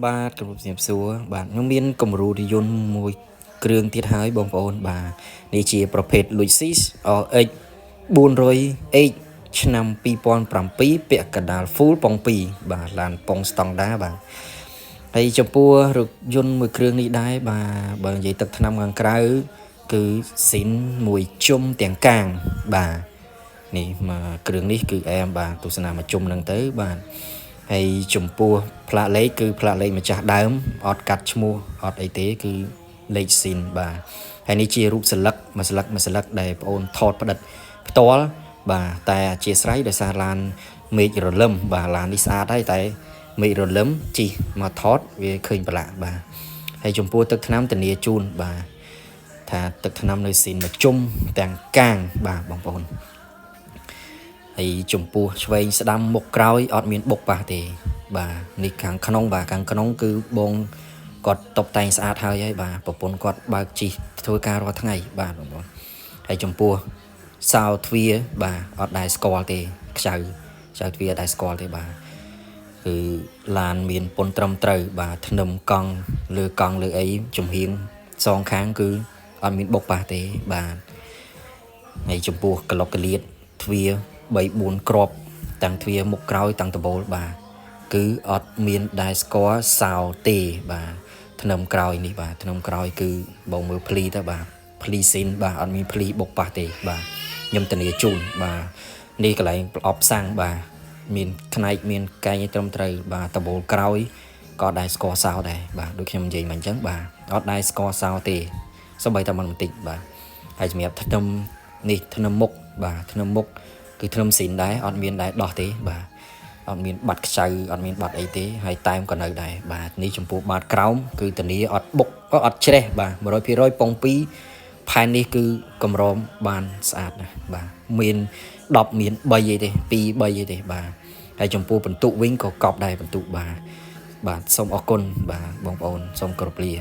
បាទគម្រាបសួរបាទខ្ញុំមានគំរូរថយន្តមួយគ្រឿងទៀតហើយបងប្អូនបាទនេះជាប្រភេទ Luxus RX 400H ឆ្នាំ2007ពាក់កណ្ដាល Full ប៉ុង2បាទឡានប៉ុងស្តង់ដាបាទហើយចំពោះរថយន្តមួយគ្រឿងនេះដែរបាទបើនិយាយទឹកថ្នាំខាងក្រៅគឺស៊ីនមួយជុំទាំងកាងបាទនេះមកគ្រឿងនេះគឺអែមបាទទស្សនាមកជុំហ្នឹងទៅបាទហើយចំពោះផ្លាកលេខគឺផ្លាកលេខម្ចាស់ដើមអត់កាត់ឈ្មោះអត់អីទេគឺលេខស៊ីនបាទហើយនេះជារូបស្លឹកមួយស្លឹកដែលបងអូនថតផ្ដិតផ្ទាល់បាទតែអធិស្ឋានដោយសារឡានមេឃរលឹមបាទឡាននេះស្អាតហើយតែមេឃរលឹមជីមកថតវាឃើញប្រឡាក់បាទហើយចំពោះទឹកថ្នាំធានាជូនបាទថាទឹកថ្នាំនៅស៊ីនមកជុំទាំងកាងបាទបងប្អូនហើយចំពោះឆ្វេងស្ដាំមុខក្រោយអត់មានបុកប៉ះទេបាទនេះខាងក្នុងបាទខាងក្នុងគឺបងគាត់តុបតែងស្អាតហើយបាទប្រពន្ធគាត់បើកជិះធ្វើការរាល់ថ្ងៃបាទបងប្អូនហើយចំពោះសោទ្វារបាទអត់ដែរស្គាល់ទេខ្ចៅទ្វារអត់ដែរស្គាល់ទេបាទគឺឡានមានពុនត្រឹមត្រូវបាទធ្នឹមកង់លើអីចំហៀងសងខាងគឺអត់មានបុកប៉ះទេបាទហើយចំពោះក្លុកកលៀតទ្វារ3-4 គ្រាប់ទាំងទ្វារមុខក្រោយទាំងដបូលបាទគឺអត់មានដែរស្គាល់សោទេបាទធ្នឹមក្រោយនេះបាទធ្នឹមក្រោយគឺបងមើលភ្លីទៅបាទភ្លីស៊ីនបាទអត់មានភ្លីបុកប៉ះទេបាទខ្ញុំធានាជូនបាទនេះកន្លែងប្រអប់សាំងបាទមានផ្នែកមានកែងត្រឹមត្រូវបាទដបូលក្រោយក៏ដែរស្គាល់សោដែរបាទដូចខ្ញុំនិយាយមកអញ្ចឹងបាទអត់ដែរស្គាល់សោទេសូម្បីតែបន្តិចបាទហើយសម្រាប់ធ្នឹមនេះធ្នឹមមុខបាទធ្នឹមមុខគឺធ្នឹមស៊ីនដែរអត់មានដែរដោះទេបាទអត់មានបាត់ខ្ចៅអត់មានបាត់អីទេហើយតែមក៏នៅដែរបាទនេះចំពោះបាតក្រោមគឺធានាអត់បុកអត់ច្រេះបាទ100%ប៉ុង2ផែននេះគឺកម្រមបានស្អាតណាស់បាទមាន10មាន3អីទេ2 3អីទេបាទហើយចំពោះបន្ទុកវិញក៏កប់ដែរបន្ទុកបាទសូមអរគុណបាទបងប្អូនសូមគោរពលា